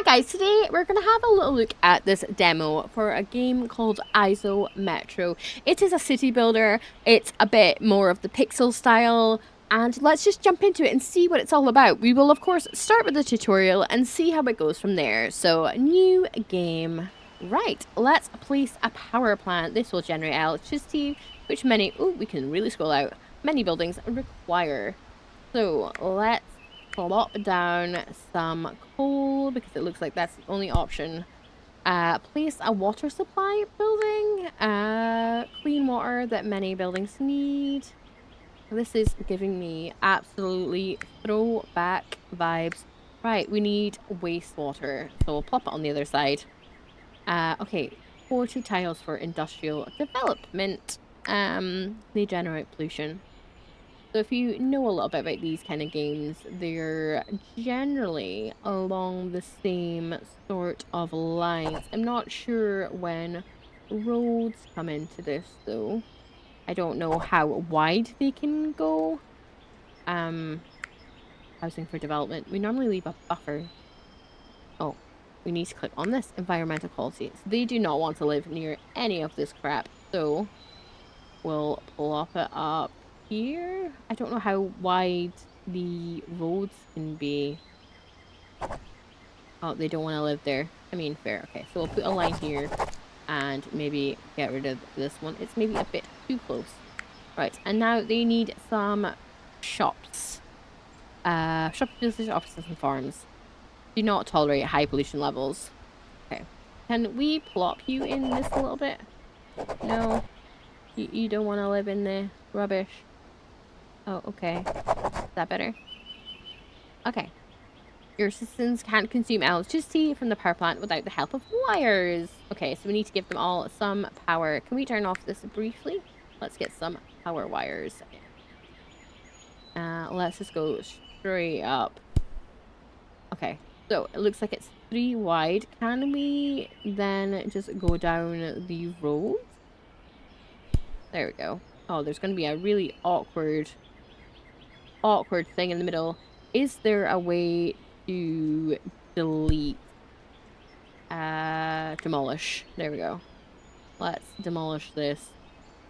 guys, today we're going to have a little look at this demo for a game called IsoMetro. It is a city builder, it's a bit more of the pixel style, and let's just jump into it and see what it's all about. We will of course start with the tutorial and see how it goes from there. So, new game. Right, let's place a power plant. This will generate electricity, which we can really scroll out, many buildings require. So, let's plop down some coal because it looks like that's the only option. Place a water supply building. Clean water that many buildings need. This is giving me absolutely throwback vibes. Right, we need wastewater, so we'll plop it on the other side. Okay, 40 tiles for industrial development. They generate pollution. So if you know a little bit about these kind of games, they're generally along the same sort of lines. I'm not sure when roads come into this though. I don't know how wide they can go. Housing for development. We normally leave a buffer. Oh, we need to click on this. Environmental quality. So they do not want to live near any of this crap. So we'll plop it up here. I don't know how wide the roads can be. Oh, they don't want to live there. I mean, fair. Okay, so we'll put a line here and maybe get rid of this one. It's maybe a bit too close. Right, and now they need some shops. Shop businesses, offices, and farms. Do not tolerate high pollution levels. Okay. Can we plop you in this a little bit? No. You don't want to live in the rubbish. Oh, okay. Is that better? Okay. Your citizens can't consume electricity from the power plant without the help of wires. Okay, so we need to give them all some power. Can we turn off this briefly? Let's get some power wires. Let's just go straight up. Okay, so it looks like it's 3 wide. Can we then just go down the road? There we go. Oh, there's going to be a really awkward thing in the middle. Is there a way to delete? Demolish. There we go. Let's demolish this.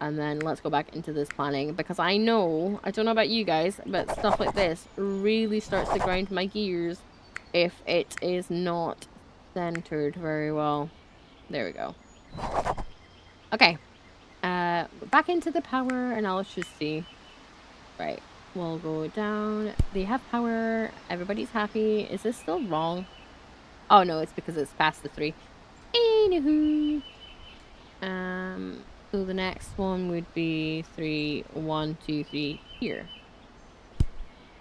And then let's go back into this planning. Because I don't know about you guys, but stuff like this really starts to grind my gears if it is not centered very well. There we go. Okay. Back into the power and electricity. Right. We'll go down. They have power. Everybody's happy. Is this still wrong? Oh no, it's because it's past the 3. Anywho. So the next one would be 3, 1, 2, 3 here.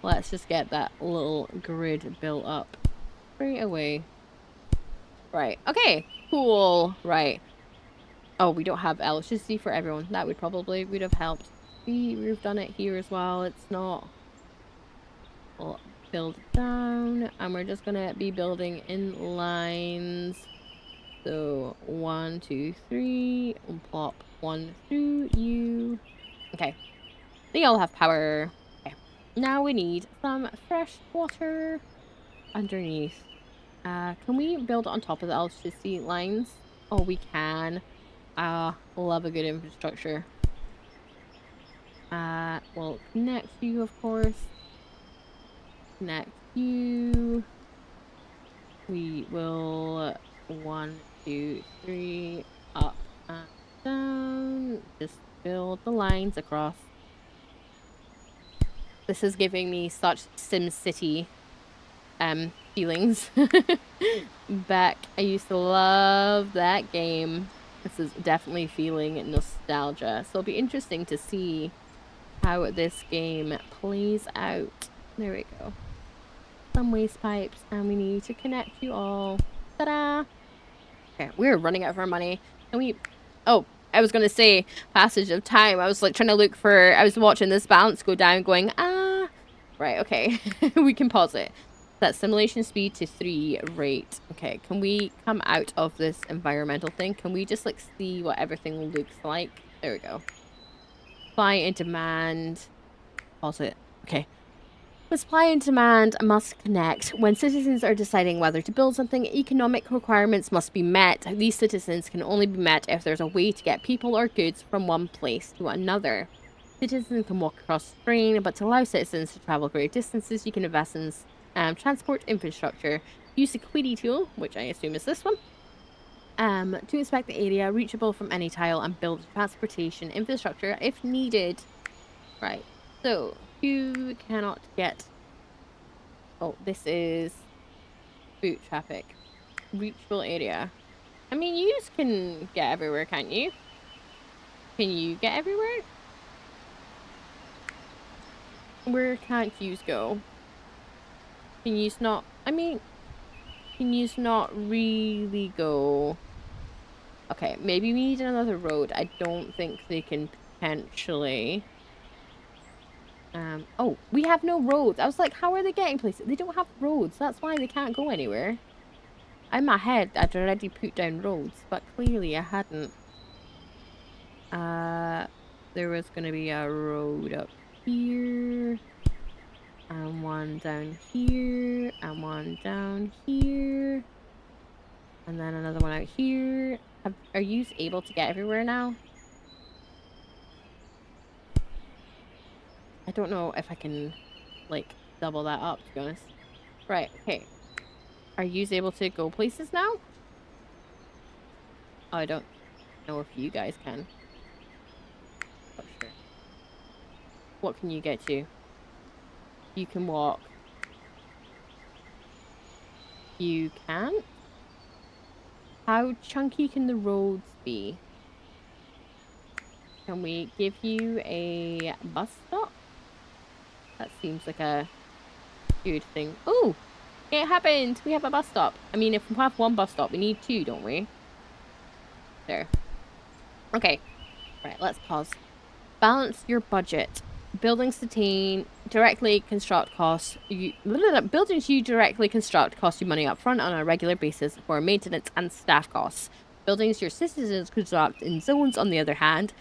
Let's just get that little grid built up straight away. Right. Okay. Cool. Right. Oh, we don't have electricity for everyone. That would have helped. We've done it here as well. It's not. We'll build down, and we're just gonna be building in lines. So 1, 2, 3, and plop 1 through you. Okay, they all have power. Okay, now we need some fresh water underneath. Can we build on top of the electricity lines? Oh, we can. Love a good infrastructure. We'll connect you, of course. Connect you. We will 1, 2, 3, up and down. Just build the lines across. This is giving me such SimCity feelings. Back, I used to love that game. This is definitely feeling nostalgia. So it'll be interesting to see how this game plays out. There we go. Some waste pipes, and we need to connect you all. Ta-da! Okay, we're running out of our money. Can we... Oh, I was going to say passage of time. I was like trying to look for... I was watching this balance go down going, Right, okay. We can pause it. That simulation speed to 3 rate. Okay, can we come out of this environmental thing? Can we just like see what everything looks like? There we go. Supply and demand. Pause it. Okay. But supply and demand must connect. When citizens are deciding whether to build something, economic requirements must be met. These citizens can only be met if there's a way to get people or goods from one place to another. Citizens can walk across the terrain, but to allow citizens to travel great distances, you can invest in transport infrastructure. Use the query tool, which I assume is this one, to inspect the area reachable from any tile and build transportation infrastructure if needed. Right. So, you cannot get... Oh, this is boot traffic. Reachable area. I mean, you can get everywhere, can't you? Can you get everywhere? Where can't yous go? Can yous not... I mean, can yous not really go... Okay, maybe we need another road. I don't think they can potentially... Oh, we have no roads. I was like, how are they getting places? They don't have roads. That's why they can't go anywhere. In my head, I'd already put down roads, but clearly I hadn't. There was gonna be a road up here, and one down here, and one down here, and then another one out here. Are you able to get everywhere now? I don't know if I can, like, double that up, to be honest. Right, okay. Are you able to go places now? Oh, I don't know if you guys can. Oh, sure. What can you get to? You can walk. You can? How chunky can the roads be? Can we give you a bus stop? That seems like a good thing. Oh, it happened. We have a bus stop. I mean, if we have one bus stop, we need two, don't we? There. Okay. Right, let's pause. Balance your budget. Buildings directly construct costs. Buildings you directly construct cost you money up front on a regular basis for maintenance and staff costs. Buildings your citizens construct in zones, on the other hand,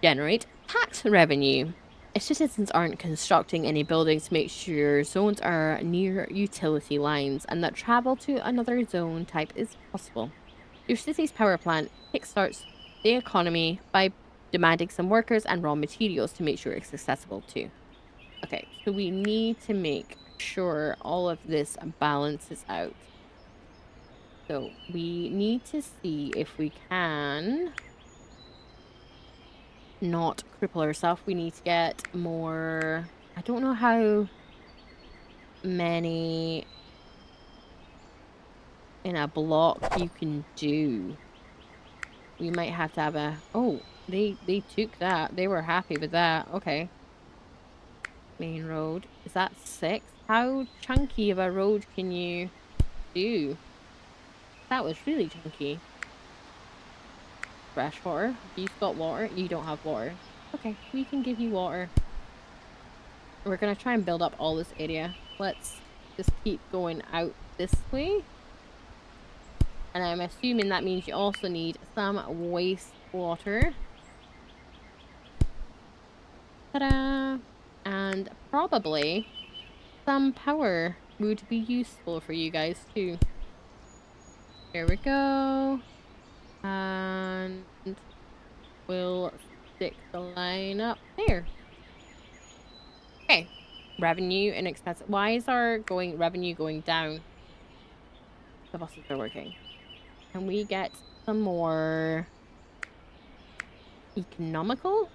generate tax revenue. If citizens aren't constructing any buildings, make sure zones are near utility lines and that travel to another zone type is possible. Your city's power plant kickstarts the economy by demanding some workers and raw materials to make sure it's accessible too. Okay, so we need to make sure all of this balances out. So we need to see if we can not cripple ourselves. We need to get more... I don't know how many in a block you can do. We might have to have a... Oh, they took that. They were happy with that. Okay. Main road. Is that 6? How chunky of a road can you do? That was really chunky. Fresh water. You've got water. You don't have water. Okay, we can give you water. We're gonna try and build up all this area. Let's just keep going out this way. And I'm assuming that means you also need some wastewater. Ta-da! And probably some power would be useful for you guys too. There we go. And we'll stick the line up there. Okay. Revenue and expense. Why is our revenue going down? The buses are working. Can we get some more economical?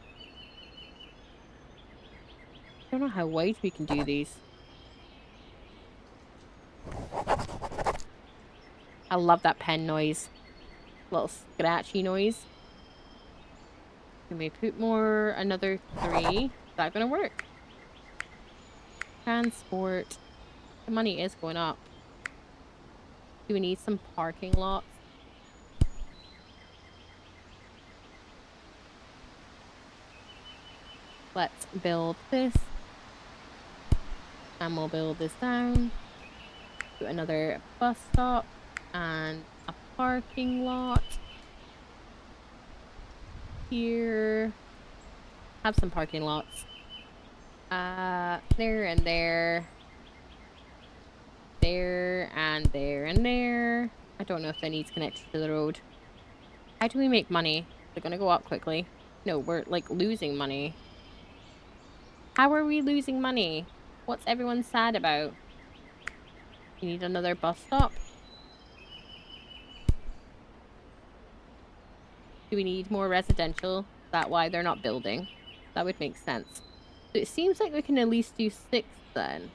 I don't know how wide we can do these. I love that pen noise. Little scratchy noise. Can we put more? Another 3. Is that gonna work? Transport. The money is going up. Do we need some parking lots? Let's build this. And we'll build this down. Do another bus stop. And a parking lot. Here. Have some parking lots. There and there. there, and there, and there. I don't know if that needs connected to the road. How do we make money? They're gonna go up quickly. No, we're, like, losing money. How are we losing money? What's everyone sad about? You need another bus stop? Do we need more residential? Is that why they're not building? That would make sense. So it seems like we can at least do 6 then.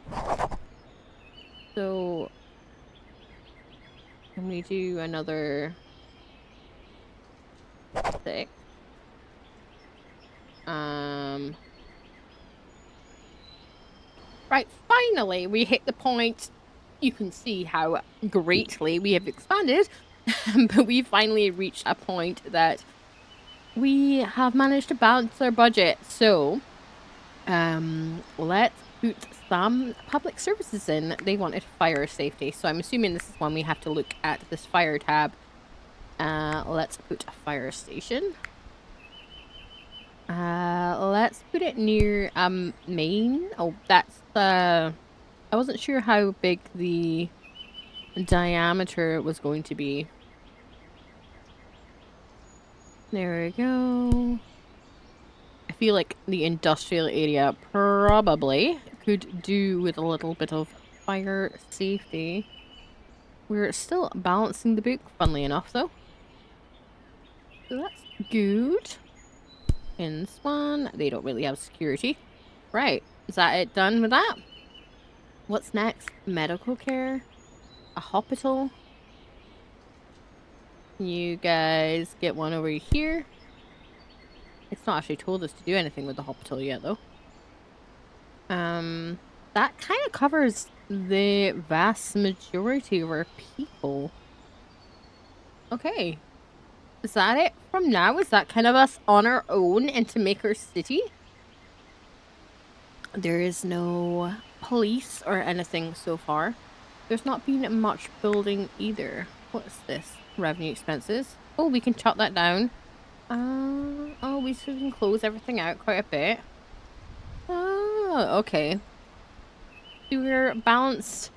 So can we do another 6? Right, finally we hit the point. You can see how greatly we have expanded, but we finally reached a point that we have managed to balance our budget. So, let's put some public services in. They wanted fire safety, so I'm assuming this is when we have to look at this fire tab. Let's put a fire station. Let's put it near, main. Oh, that's, I wasn't sure how big the diameter was going to be. There we go. I feel like the industrial area probably could do with a little bit of fire safety. We're still balancing the book, funnily enough, though. So that's good. In Swan, they don't really have security. Right, is that it done with that? What's next? Medical care? A hospital? You guys get one over here. It's not actually told us to do anything with the hospital yet, though. That kind of covers the vast majority of our people. Okay. Is that it from now? Is that kind of us on our own into Maker City? There is no police or anything so far. There's not been much building either. What's this? Revenue expenses. Oh, we can chop that down. Oh, we can close everything out quite a bit. Oh, okay. So we're balanced.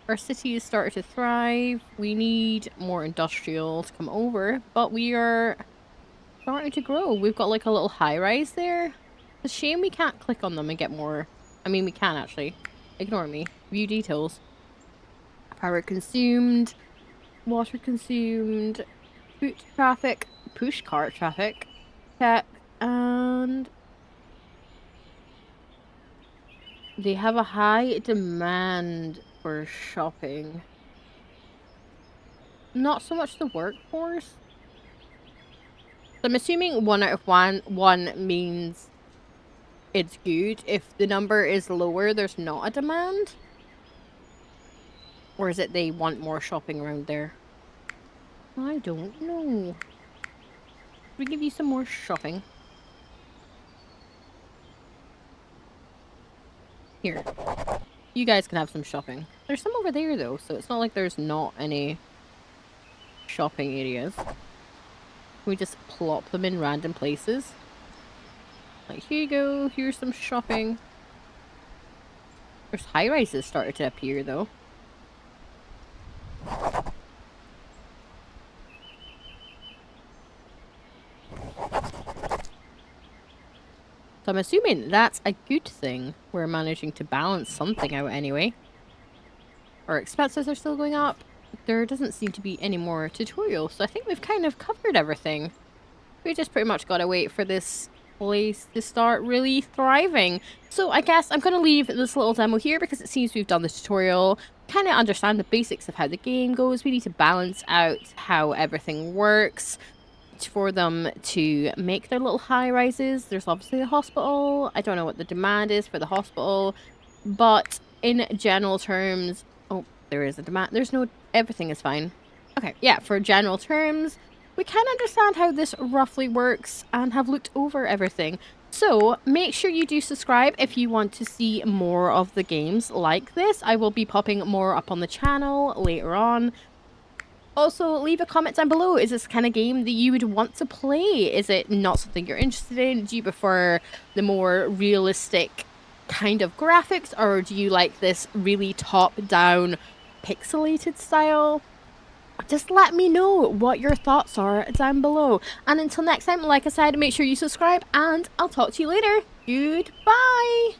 Our city has started to thrive. We need more industrial to come over, but we are starting to grow. We've got like a little high-rise there. It's a shame we can't click on them and get more. I mean, we can actually. Ignore me. View details. Power consumed. Water consumed. Foot traffic. Push cart traffic. Check. And they have a high demand for shopping. Not so much the workforce. I'm assuming 1 out of 1 means it's good. If the number is lower, there's not a demand? Or is it they want more shopping around there? I don't know. We give you some more shopping. Here. You guys can have some shopping. There's some over there, though, so it's not like there's not any shopping areas. We just plop them in random places. Like, here you go, here's some shopping. There's high-rises started to appear, though. So I'm assuming that's a good thing. We're managing to balance something out anyway. Our expenses are still going up. There doesn't seem to be any more tutorials, so I think we've kind of covered everything. We just pretty much gotta wait for this place to start really thriving. So I guess I'm gonna leave this little demo here because it seems we've done the tutorial, kind of understand the basics of how the game goes. We need to balance out how everything works for them to make their little high rises. There's obviously a hospital. I don't know what the demand is for the hospital, but in general terms, oh, there is a demand. There's no, everything is fine. Okay, yeah, for general terms, we can understand how this roughly works and have looked over everything. So make sure you do subscribe if you want to see more of the games like this. I will be popping more up on the channel later on. Also, leave a comment down below. Is this the kind of game that you would want to play? Is it not something you're interested in? Do you prefer the more realistic kind of graphics? Or do you like this really top-down pixelated style? Just let me know what your thoughts are down below. And until next time, like I said, make sure you subscribe and I'll talk to you later. Goodbye!